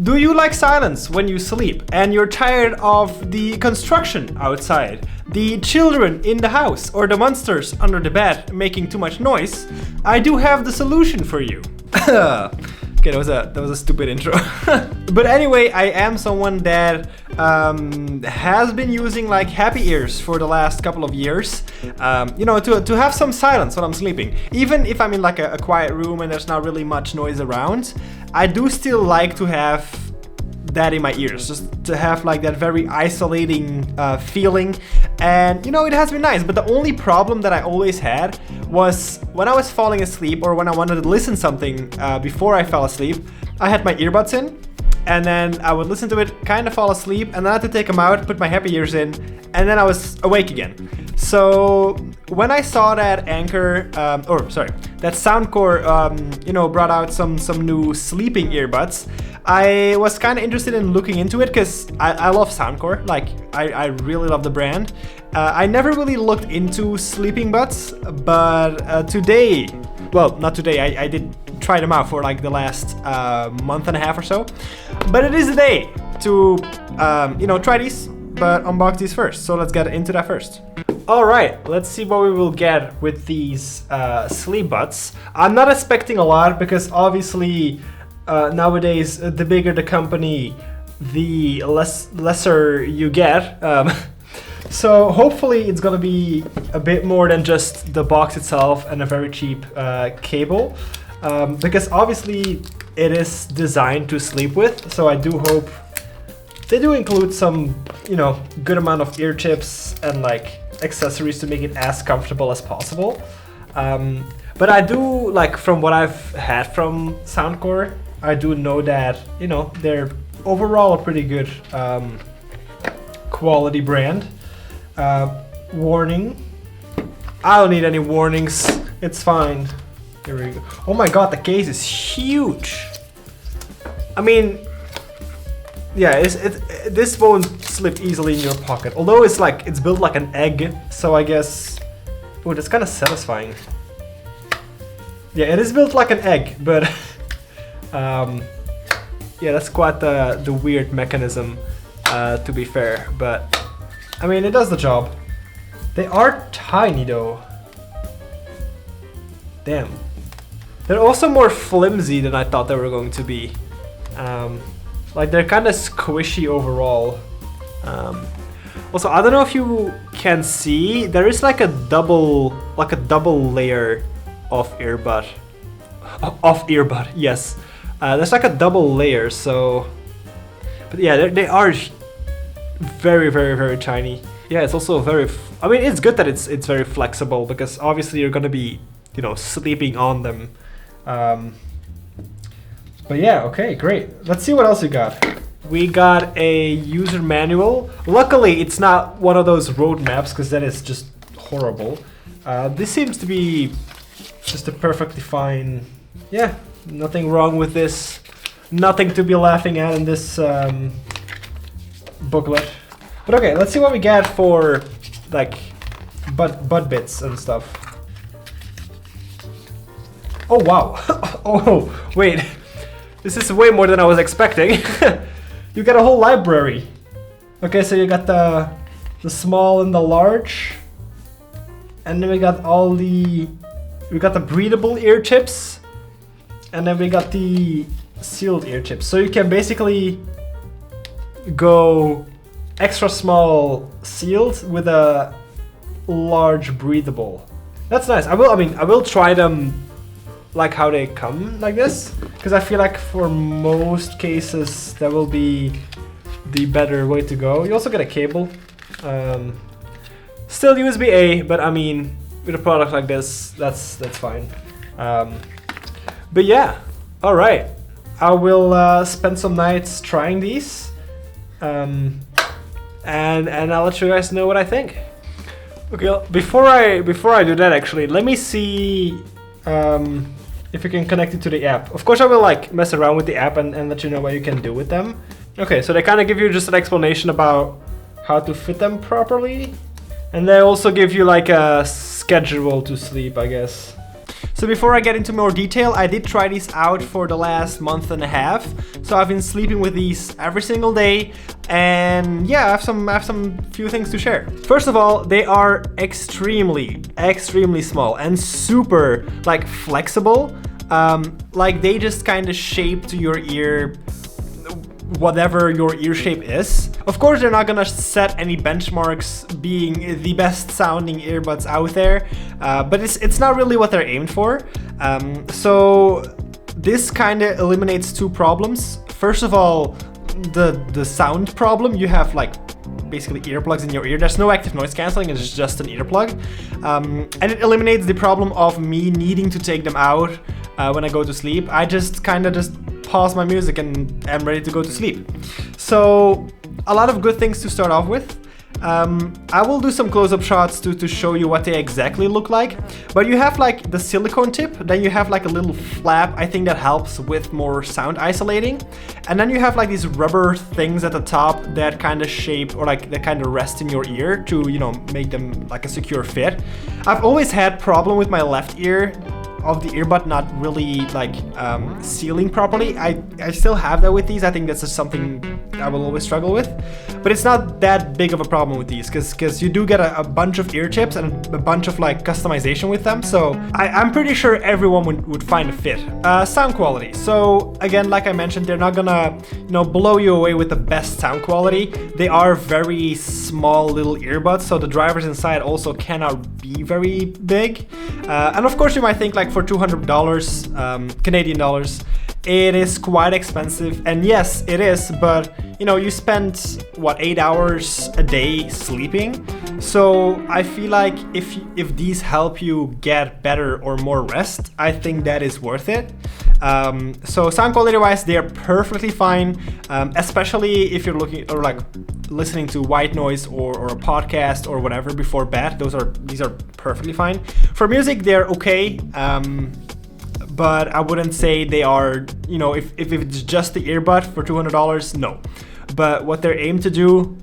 Do you like silence when you sleep and you're tired of the construction outside, the children in the house, or the monsters under the bed making too much noise? I do have the solution for you. Okay, that was a stupid intro. But anyway, I am someone that has been using like happy ears for the last couple of years. You know, to have some silence when I'm sleeping. Even if I'm in like a quiet room and there's not really much noise around, I do still like to have that in my ears, just to have like that very isolating feeling. And you know, it has been nice, but the only problem that I always had was when I was falling asleep or when I wanted to listen something before I fell asleep, I had my earbuds in and then I would listen to it, kind of fall asleep, and then I had to take them out, put my happy ears in, and then I was awake again. So when I saw that that Soundcore, you know, brought out some new sleeping earbuds, I was kind of interested in looking into it because I love Soundcore. Like, I really love the brand. I never really looked into sleeping buds, but today, well, not today, I did try them out for like the last month and a half or so. But it is a day to, you know, try these, but unbox these first. So let's get into that first. All right, let's see what we will get with these sleep buds. I'm not expecting a lot because obviously nowadays the bigger the company, the lesser you get. So hopefully it's gonna be a bit more than just the box itself and a very cheap cable, because obviously it is designed to sleep with. So I do hope they do include some, you know, good amount of ear chips and like accessories to make it as comfortable as possible. But I do like, from what I've had from Soundcore, I do know that, you know, they're overall a pretty good quality brand. Warning. I don't need any warnings. It's fine. Here we go. Oh my god, the case is huge. I mean, yeah, this won't slip easily in your pocket. Although it's built like an egg, so I guess. Oh, that's kind of satisfying. Yeah, it is built like an egg, but yeah, that's quite the weird mechanism, to be fair. But I mean, it does the job. They are tiny though. Damn. They're also more flimsy than I thought they were going to be. Like, they're kind of squishy overall. Also, I don't know if you can see, there is like a double layer of earbud. Yes. There's like a double layer, so. But yeah, they are very, very, very tiny. Yeah, it's also very. I mean, it's good that it's very flexible because obviously you're gonna be, you know, sleeping on them. But yeah, okay, great. Let's see what else we got. We got a user manual. Luckily, it's not one of those road maps because that is just horrible. This seems to be just a perfectly fine. Yeah, nothing wrong with this. Nothing to be laughing at in this booklet. But okay, let's see what we get for like butt bits and stuff. Oh wow! Oh wait, this is way more than I was expecting. You got a whole library. Okay, so you got the small and the large, and then we got the breathable ear chips, and then we got the sealed ear chips. So you can basically go extra small sealed with a large breathable. That's nice. I will try them like how they come like this, because I feel like for most cases that will be the better way to go. You also get a cable. Still USB-A, but I mean, with a product like this, that's fine. But yeah, all right. I will spend some nights trying these, and I'll let you guys know what I think. Okay, before I do that, actually, let me see if you can connect it to the app. Of course, I will like mess around with the app and let you know what you can do with them. Okay, so they kind of give you just an explanation about how to fit them properly, and they also give you like a schedule to sleep, I guess. So before I get into more detail, I did try these out for the last month and a half. So I've been sleeping with these every single day, and yeah, I have some few things to share. First of all, they are extremely small and super like flexible. Like they just kind of shape to your ear whatever your ear shape is. Of course, they're not gonna set any benchmarks being the best sounding earbuds out there, but it's not really what they're aimed for. So this kind of eliminates two problems. First of all, the sound problem. You have like basically earplugs in your ear. There's no active noise cancelling, it's just an earplug. And it eliminates the problem of me needing to take them out when I go to sleep. I just kind of pause my music and am ready to go to sleep. So a lot of good things to start off with. I will do some close-up shots to show you what they exactly look like. But you have like the silicone tip, then you have like a little flap, I think that helps with more sound isolating. And then you have like these rubber things at the top that kind of shape or like that kind of rest in your ear to, you know, make them like a secure fit. I've always had problem with my left ear of the earbud not really like sealing properly. I still have that with these. I think that's just something I will always struggle with, but it's not that big of a problem with these because you do get a bunch of ear chips and a bunch of like customization with them. So I'm pretty sure everyone would find a fit. Sound quality. So again, like I mentioned, they're not gonna, you know, blow you away with the best sound quality. They are very small little earbuds, so the drivers inside also cannot be very big. And of course you might think like for $200 Canadian dollars, it is quite expensive, and yes, it is, but you know, you spend what, 8 hours a day sleeping, so I feel like if these help you get better or more rest, I think that is worth it. So sound quality wise, they are perfectly fine, especially if you're looking or like listening to white noise or a podcast or whatever before bed. These are perfectly fine. For music, they're okay. But I wouldn't say they are, you know, if it's just the earbud for $200, no. But what they're aimed to do,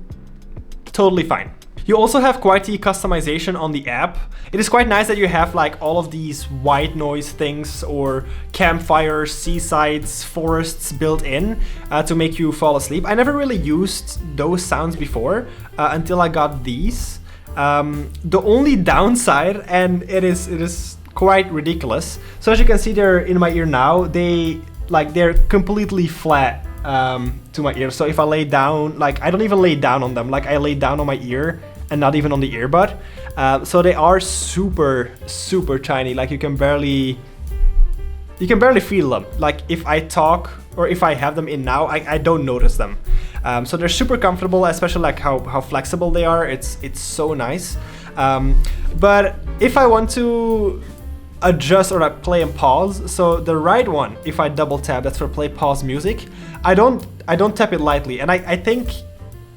totally fine. You also have quite the customization on the app. It is quite nice that you have like all of these white noise things or campfires, seasides, forests built in to make you fall asleep. I never really used those sounds before until I got these. The only downside, and it is quite ridiculous. So as you can see, they're in my ear now. They're completely flat to my ear. So if I lay down, like I don't even lay down on them. Like I lay down on my ear and not even on the earbud. So they are super tiny. Like you can barely feel them. Like if I talk or if I have them in now, I don't notice them. So they're super comfortable, especially like how flexible they are. It's so nice. But if I want to adjust or like play and pause, so the right one, if I double tap, that's for play pause music. I don't tap it lightly, and I think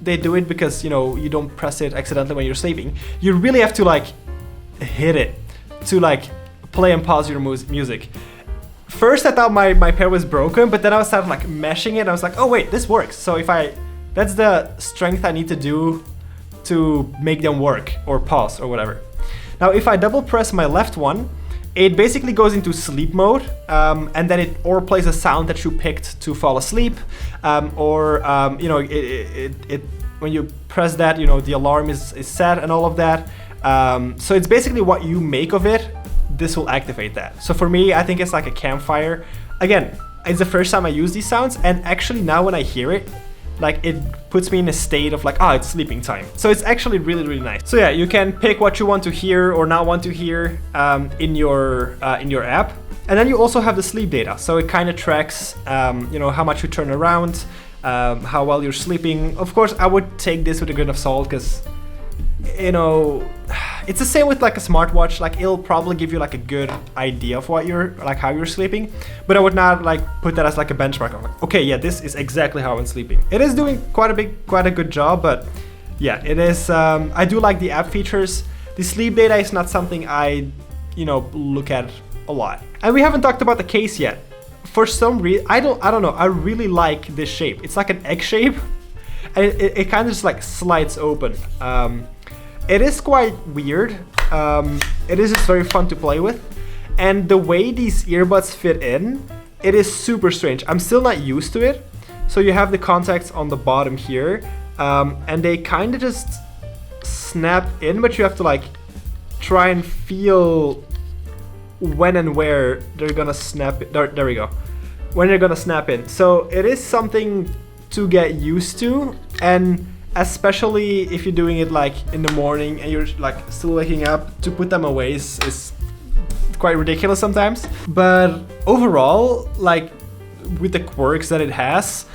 they do it because, you know, you don't press it accidentally when you're sleeping. You really have to like hit it to like play and pause your music. First I thought my pair was broken, but then I started like meshing it. I was like, oh wait, this works. So that's the strength I need to do to make them work or pause or whatever. Now if I double press my left one, it basically goes into sleep mode, and then it or plays a sound that you picked to fall asleep, or you know, it when you press that, you know, the alarm is set and all of that. So it's basically what you make of it. This will activate that. So for me, I think it's like a campfire. Again, it's the first time I use these sounds, and actually now when I hear it, like it puts me in a state of like, it's sleeping time. So it's actually really nice. So yeah, you can pick what you want to hear or not want to hear in your app. And then you also have the sleep data. So it kind of tracks, you know, how much you turn around, how well you're sleeping. Of course, I would take this with a grain of salt because, you know, it's the same with like a smartwatch. Like it'll probably give you like a good idea of what you're like, how you're sleeping, but I would not like put that as like a benchmark. I'm like, okay, yeah, this is exactly how I'm sleeping. It is doing quite a good job, but yeah, it is. I do like the app features. The sleep data is not something I, you know, look at a lot. And we haven't talked about the case yet. For some reason, I don't know. I really like this shape. It's like an egg shape, and it kind of just like slides open. It is quite weird. It is just very fun to play with. And the way these earbuds fit in, it is super strange. I'm still not used to it. So you have the contacts on the bottom here, and they kind of just snap in, but you have to like try and feel when and where they're gonna snap it. There we go. When they're gonna snap in. So it is something to get used to, and especially if you're doing it like in the morning and you're like still waking up, to put them away is quite ridiculous sometimes. But overall, like with the quirks that it has,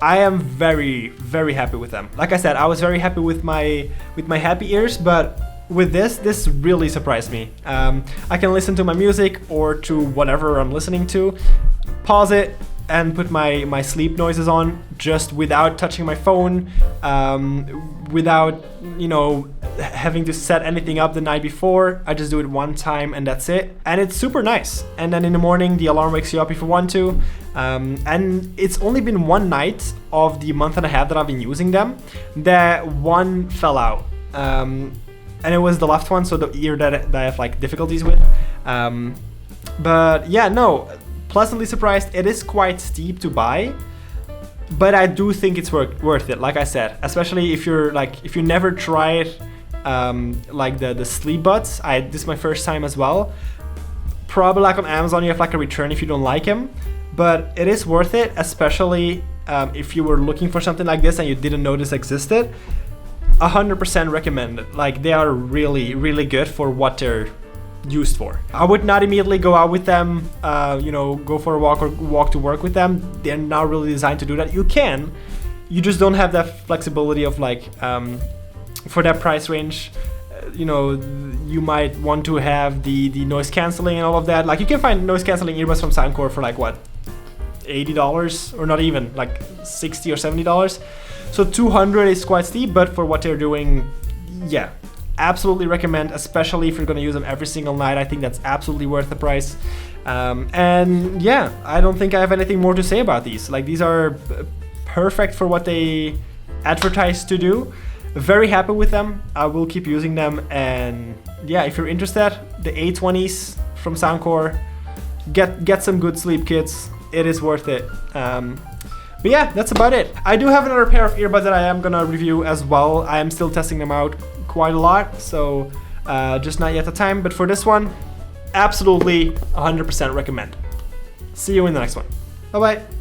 I am very, very happy with them. Like I said, I was very happy with my happy ears, but with this really surprised me. I can listen to my music or to whatever I'm listening to, pause it, and put my sleep noises on just without touching my phone, without, you know, having to set anything up the night before. I just do it one time and that's it. And it's super nice. And then in the morning, the alarm wakes you up if you want to. And it's only been one night of the month and a half that I've been using them that one fell out. And it was the left one, so the ear that I have like difficulties with. But yeah, no, pleasantly surprised. It is quite steep to buy, but I do think it's worth it. Like I said, especially if you never tried like the sleep buds. This is my first time as well. Probably like on Amazon, you have like a return if you don't like them, but it is worth it, especially if you were looking for something like this and you didn't know this existed. 100% recommend it. Like, they are really, really good for what they're used for. I would not immediately go out with them, you know, go for a walk or walk to work with them. They're not really designed to do that. You can, you just don't have that flexibility of like, for that price range, you know, you might want to have the noise cancelling and all of that. Like, you can find noise cancelling earbuds from Soundcore for like what, $80 or not even, like $60 or $70. So $200 is quite steep, but for what they're doing, yeah, absolutely recommend, especially if you're gonna use them every single night. I think that's absolutely worth the price. And yeah, I don't think I have anything more to say about these. Like, these are perfect for what they advertise to do. Very happy with them. I will keep using them. And yeah, if you're interested, the A20s from Soundcore, get some good sleep kits. It is worth it. But yeah, that's about it. I do have another pair of earbuds that I am gonna review as well. I am still testing them out quite a lot, so just not yet the time. But for this one, absolutely 100% recommend. See you in the next one. Bye bye.